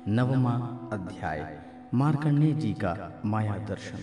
9वां अध्याय मार्कंडेय जी का माया दर्शन।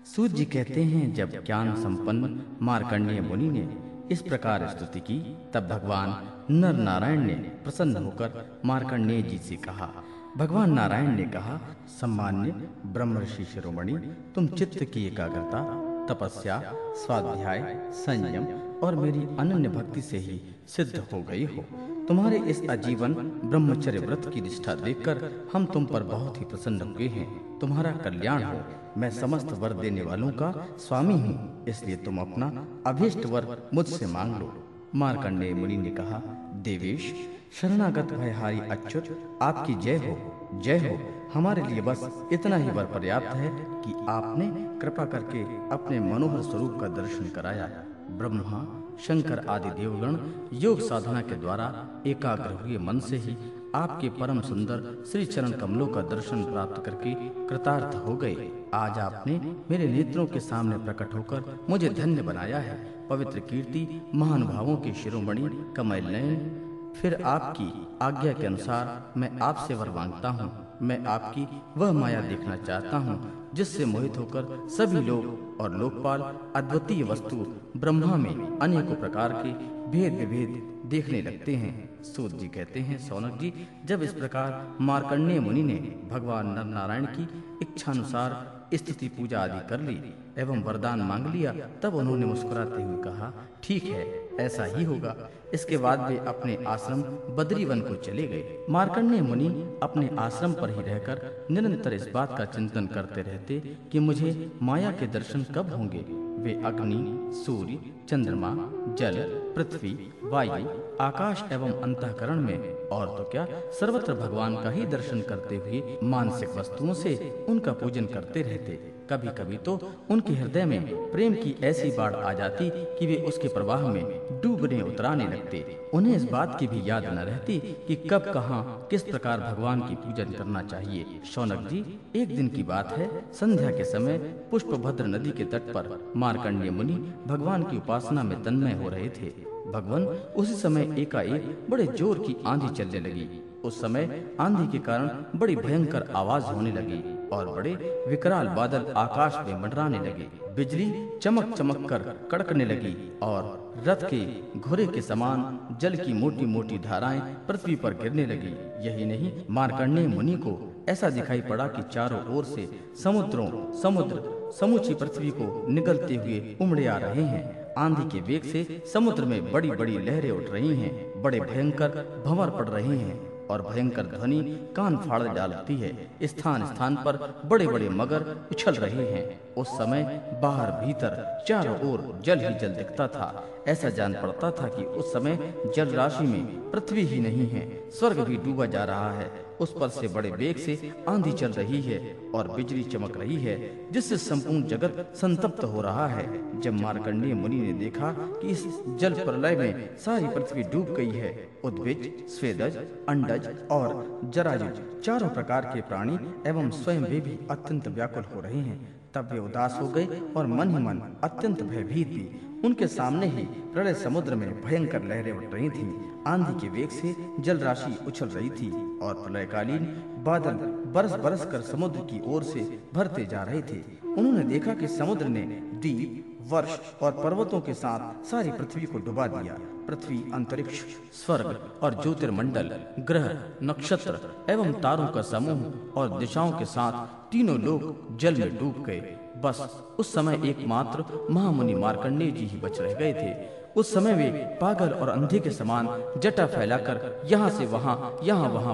सूत जी कहते हैं, जब ज्ञान संपन्न मार्कंडेय मुनि ने इस प्रकार स्तुति की, तब भगवान नर नारायण ने प्रसन्न होकर मार्कंडेय जी से कहा। भगवान नारायण ने कहा, सम्मान्य ब्रह्मर्षि शिरोमणि, तुम चित्त की एकाग्रता, तपस्या, स्वाध्याय, संयम और मेरी अनन्य भक्ति से ही सिद्ध हो गई हो। तुम्हारे इस आजीवन ब्रह्मचर्य व्रत की निष्ठा देखकर हम तुम पर बहुत ही प्रसन्न हुए हैं। तुम्हारा कल्याण हो। मैं समस्त वर देने वालों का स्वामी हूँ, इसलिए तुम अपना अभीष्ट वर मुझसे मांग लो। मार्कंडेय मुनि ने कहा, देवेश, शरणागत भयहारी अच्युत, आपकी जय हो, जय हो। हमारे लिए बस इतना ही वर पर्याप्त है कि आपने कृपा करके अपने मनोहर स्वरूप का दर्शन कराया। ब्रह्मा, शंकर आदि देवगण योग साधना के द्वारा एकाग्र हुए मन से ही आपके परम सुंदर श्री चरण कमलों का दर्शन प्राप्त करके कृतार्थ हो गए। आज आपने मेरे नेत्रों के सामने प्रकट होकर मुझे धन्य बनाया है। पवित्र कीर्ति, महानुभावों के शिरोमणि, कमल नयन, फिर आपकी आज्ञा के अनुसार मैं आपसे वर मांगता हूँ। मैं आपकी वह माया देखना चाहता हूँ जिससे मोहित होकर सभी लोग और लोकपाल अद्वितीय वस्तु ब्रह्मा में अनेकों प्रकार के भेद विभेद देखने लगते हैं। सूत जी कहते हैं, सौनक जी, जब इस प्रकार मार्कंडेय मुनि ने भगवान नर नारायण की इच्छानुसार स्तुति पूजा आदि कर ली एवं वरदान मांग लिया, तब उन्होंने मुस्कुराते हुए कहा, ठीक है, ऐसा ही होगा। इसके बाद वे अपने आश्रम बद्रीवन को चले गए। मार्कंडेय मुनि अपने आश्रम पर ही रहकर निरंतर इस बात का चिंतन करते रहते कि मुझे माया के दर्शन कब होंगे। वे अग्नि, सूर्य, चंद्रमा, जल, पृथ्वी, वायु, आकाश एवं अंतःकरण में और तो क्या सर्वत्र भगवान का ही दर्शन करते हुए मानसिक वस्तुओं से उनका पूजन करते रहते। कभी कभी तो उनके हृदय में प्रेम की ऐसी बाढ़ आ जाती कि वे उसके प्रवाह में डूबने उतराने लगते। उन्हें इस बात की भी याद न रहती कि कब, कहाँ, किस प्रकार भगवान की पूजन करना चाहिए। शौनक जी, एक दिन की बात है, संध्या के समय पुष्पभद्र नदी के तट पर मार्कंडेय मुनि भगवान की उपासना में तन्मय हो रहे थे। भगवान उसी समय एकाएक बड़े जोर की आंधी चलने लगी। उस समय आंधी के कारण बड़ी भयंकर आवाज होने लगी और बड़े विकराल बादल आकाश में मंडराने लगे। बिजली चमक चमक कर कड़कने लगी और रथ के घोड़े के समान जल की मोटी मोटी धाराएं पृथ्वी पर गिरने लगी। यही नहीं, मार्कंडेय मुनि को ऐसा दिखाई पड़ा कि चारों ओर से समुद्र समूची पृथ्वी को निगलते हुए उमड़े आ रहे हैं। आंधी के वेग से समुद्र में बड़ी बड़ी लहरें उठ रही हैं, बड़े भयंकर भंवर पड़ रहे हैं और भयंकर ध्वनि कान फाड़ डालती है। स्थान स्थान पर बड़े बड़े मगर उछल रहे हैं। उस समय बाहर भीतर चारों ओर जल ही जल दिखता था। ऐसा जान पड़ता था कि उस समय जल राशि में पृथ्वी ही नहीं है, स्वर्ग भी डूबा जा रहा है। उस पर से बड़े वेग से आंधी चल रही है और बिजली चमक रही है, जिससे संपूर्ण जगत संतप्त हो रहा है। जब मार्कंडेय मुनि ने देखा कि इस जल प्रलय में सारी पृथ्वी डूब गई है, उद्भिज, स्वेदज, अंडज और जरायुज चारों प्रकार के प्राणी एवं स्वयं वे भी अत्यंत व्याकुल हो रहे हैं, तब वे उदास हो गए और मन ही मन अत्यंत भयभीत भी। उनके सामने ही प्रलय समुद्र में भयंकर लहरें उठ रही थीं। आंधी के वेग से जल राशि उछल रही थी और प्रलयकालीन बादल बरस बरस कर समुद्र की ओर से भरते जा रहे थे। उन्होंने देखा कि समुद्र ने द्वीप, वर्ष और पर्वतों के साथ सारी पृथ्वी को डुबा दिया। पृथ्वी, अंतरिक्ष, स्वर्ग और ज्योतिर्मंडल, ग्रह, नक्षत्र एवं तारों का समूह और दिशाओं के साथ तीनों लोग जल में डूब गए। बस उस समय एकमात्र महामुनि मार्कंडेय जी ही बच रह गए थे। उस समय वे पागल और अंधे के समान जटा फैलाकर यहाँ से वहाँ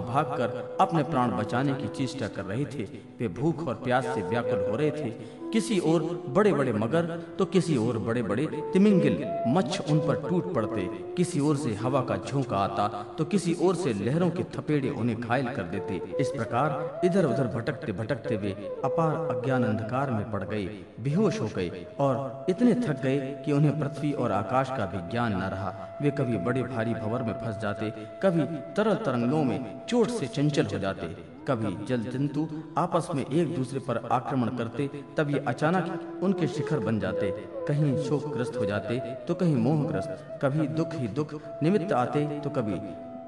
भागकर अपने प्राण बचाने की चेष्टा कर रहे थे। वे भूख और प्यास से व्याकुल हो रहे थे। किसी ओर बड़े बड़े मगर तो किसी ओर बड़े बड़े तिमिंगिल मच्छ उन पर टूट पड़ते। किसी ओर से हवा का झोंका आता तो किसी ओर से लहरों के थपेड़े उन्हें घायल कर देते। इस प्रकार इधर उधर भटकते भटकते वे अपार अज्ञान अंधकार में पड़ गए, बेहोश हो गए और इतने थक गए कि उन्हें पृथ्वी और आकाश का भी ज्ञान न रहा। वे कभी बड़े भारी भंवर में फंस जाते, कभी तरल तरंगों में चोट से चंचल हो जाते, कभी जल जंतु आपस में एक दूसरे पर आक्रमण करते, तब ये अचानक उनके शिखर बन जाते। कहीं शोकग्रस्त हो जाते तो कहीं मोहग्रस्त, कभी दुख ही दुख निमित्त आते तो कभी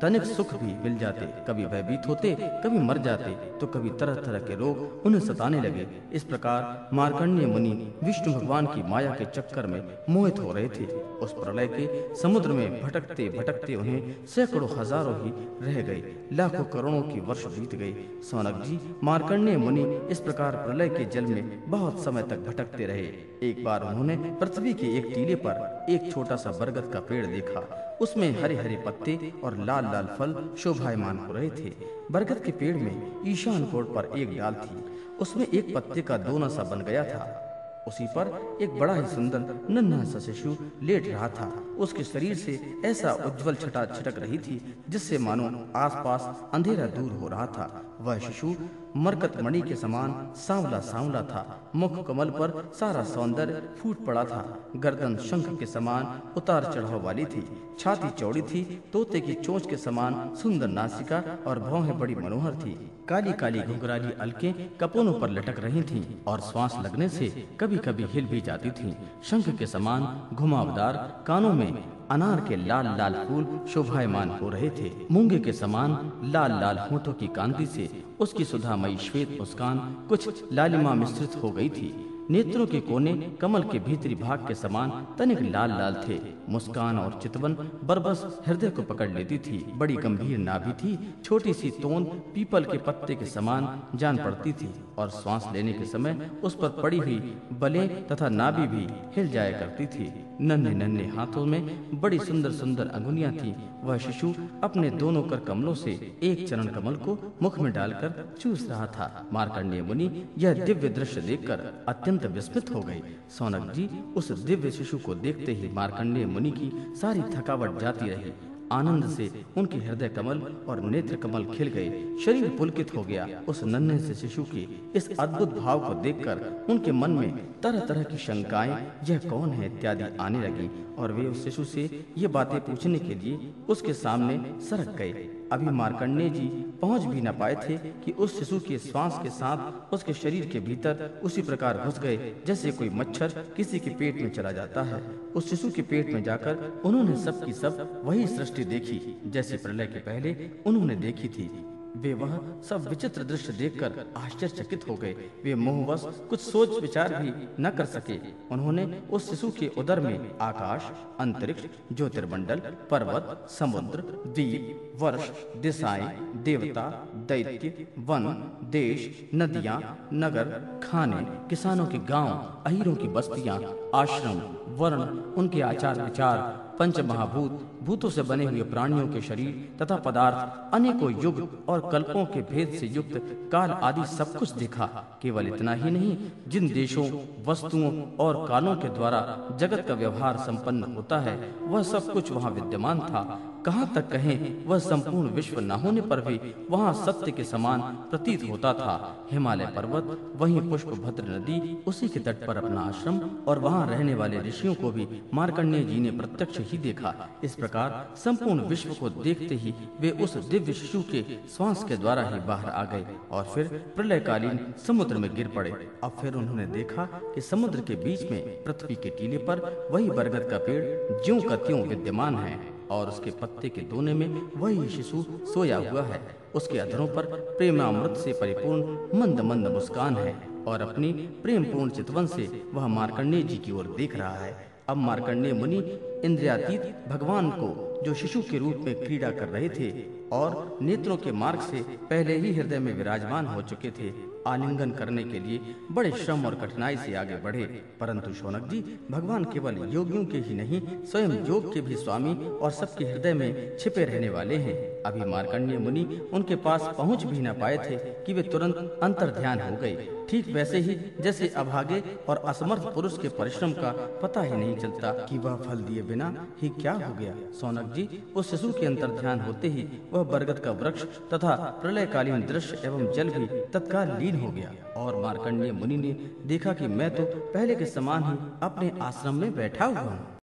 तनिक सुख भी मिल जाते, कभी भयभीत होते, कभी मर जाते, तो कभी तरह तरह के रोग उन्हें सताने लगे। इस प्रकार मार्कंडेय मुनि विष्णु भगवान की माया के चक्कर में मोहित हो रहे थे। उस प्रलय के समुद्र में भटकते भटकते उन्हें सैकड़ों हजारों ही रह गए, लाखों करोड़ों की वर्ष बीत गए। सौनक जी, मार्कंडेय मुनि इस प्रकार प्रलय के जल में बहुत समय तक भटकते रहे। एक बार उन्होंने पृथ्वी के एक टीले पर एक छोटा सा बरगद का पेड़ देखा। उसमें हरे हरे पत्ते और लाल लाल फल शोभायमान हो रहे थे। बरगद के पेड़ में ईशान कोण पर एक डाल थी, उसमें एक पत्ते का दोना सा बन गया था। उसी पर एक बड़ा ही सुंदर नन्हा सा शिशु लेट रहा था। उसके शरीर से ऐसा उज्जवल छटा छिटक रही थी जिससे मानो आसपास अंधेरा दूर हो रहा था। वह शिशु मरकत मणि के समान सांवला सांवला था। मुख कमल पर सारा सौंदर्य फूट पड़ा था। गर्दन शंख के समान उतार चढ़ाव वाली थी। छाती चौड़ी थी, तोते की चोंच के समान सुंदर नासिका और भौहें बड़ी मनोहर थी। काली काली घुंघराली अलकें कपोलों पर लटक रही थीं और श्वास लगने से कभी कभी हिल भी जाती थीं। शंख के समान घुमावदार कानों में अनार के लाल लाल फूल शोभायमान हो रहे थे। मूंगे के समान लाल लाल होठों की कांति से उसकी सुधामयी श्वेत मुस्कान कुछ लालिमा मिश्रित हो गई थी। नेत्रों के कोने कमल के भीतरी भाग के समान तनिक लाल लाल थे। मुस्कान और चितवन बरबस हृदय को पकड़ लेती थी। बड़ी गंभीर नाभि थी, छोटी सी तोंद पीपल के पत्ते के समान जान पड़ती थी और श्वास लेने के समय उस पर पड़ी हुई बलें तथा नाभि भी हिल जाया करती थी। नन्हे नन्हे हाथों में बड़ी सुंदर सुंदर अंगुलियां थी। वह शिशु अपने दोनों कर कमलों से एक चरण कमल को मुख में डालकर चूस रहा था। मार्कंडेय मुनि यह दिव्य दृश्य देखकर अत्यंत विस्मित हो गए। सौनक जी, उस दिव्य शिशु को देखते ही मार्कंडेय मुनि की सारी थकावट जाती रही। आनंद से उनके हृदय कमल और नेत्र कमल खिल गए, शरीर पुलकित हो गया। उस नन्हे से शिशु के इस अद्भुत भाव को देखकर उनके मन में तरह तरह की शंकाएं, यह कौन है इत्यादि आने लगी और वे उस शिशु से ये बातें पूछने के लिए उसके सामने सरक गए। अभी मार्कंडेय जी पहुंच भी न पाए थे कि उस शिशु के श्वास के साथ उसके शरीर के भीतर उसी प्रकार घुस गए जैसे कोई मच्छर किसी के पेट में चला जाता है। उस शिशु के पेट में जाकर उन्होंने सब की सब वही सृष्टि देखी जैसे प्रलय के पहले उन्होंने देखी थी। वे वह सब विचित्र दृश्य देखकर आश्चर्यचकित हो गए। वे मोहवश कुछ सोच विचार भी न कर सके। उन्होंने उस शिशु के उदर में आकाश, अंतरिक्ष, ज्योतिर्मंडल, पर्वत, समुद्र, द्वीप, वर्ष, दिशाएं, देवता, दैत्य, वन, देश, नदियां, नगर, खाने, किसानों के गांव, अहीरों की बस्तियां, आश्रम, वर्ण, उनके आचार विचार, पंच महाभूत, भूतों से बने हुए प्राणियों के शरीर तथा पदार्थ, अनेकों युग और कल्पों के भेद से युक्त काल आदि सब कुछ देखा। केवल इतना ही नहीं, जिन देशों, वस्तुओं और कालों के द्वारा जगत का व्यवहार संपन्न होता है वह सब कुछ वहाँ विद्यमान था। कहाँ तक कहें, वह संपूर्ण विश्व न होने पर भी वहाँ सत्य के समान प्रतीत होता था। हिमालय पर्वत, वहीं पुष्पभद्र नदी, उसी के तट पर अपना आश्रम और वहाँ रहने वाले ऋषियों को भी मार्कंडेय जी ने प्रत्यक्ष ही देखा। इस प्रकार संपूर्ण विश्व को देखते ही वे उस दिव्य शिशु के श्वास के द्वारा ही बाहर आ गए और फिर प्रलयकालीन समुद्र में गिर पड़े। अब फिर उन्होंने देखा कि समुद्र के बीच में पृथ्वी के टीले पर वही बरगद का पेड़ ज्यों का त्यों विद्यमान है और उसके पत्ते के दोने में वही शिशु सोया हुआ है। उसके अधरों पर प्रेमामृत से परिपूर्ण मंद मंद मुस्कान है और अपनी प्रेमपूर्ण चितवन से वह मार्कंडेय जी की ओर देख रहा है। अब मार्कंडेय मुनि इंद्रियातीत भगवान को जो शिशु के रूप में क्रीड़ा कर रहे थे और नेत्रों के मार्ग से पहले ही हृदय में विराजमान हो चुके थे, आलिंगन करने के लिए बड़े श्रम और कठिनाई से आगे बढ़े। परंतु शौनक जी, भगवान केवल योगियों के ही नहीं, स्वयं योग के भी स्वामी और सबके हृदय में छिपे रहने वाले हैं। अभी मार्कंडेय मुनि उनके पास पहुंच भी न पाए थे कि वे तुरंत अंतर्ध्यान हो गए। ठीक वैसे ही जैसे अभागे और असमर्थ पुरुष के परिश्रम का पता ही नहीं चलता कि वह फल दिए बिना ही क्या हो गया। सौनक जी, उस शिशु के अंतर्ध्यान होते ही वह बरगद का वृक्ष तथा प्रलयकालीन दृश्य एवं जल भी तत्काल लीन हो गया और मार्कंडेय मुनि ने देखा कि मैं तो पहले के समान ही अपने आश्रम में बैठा हुआ हूँ।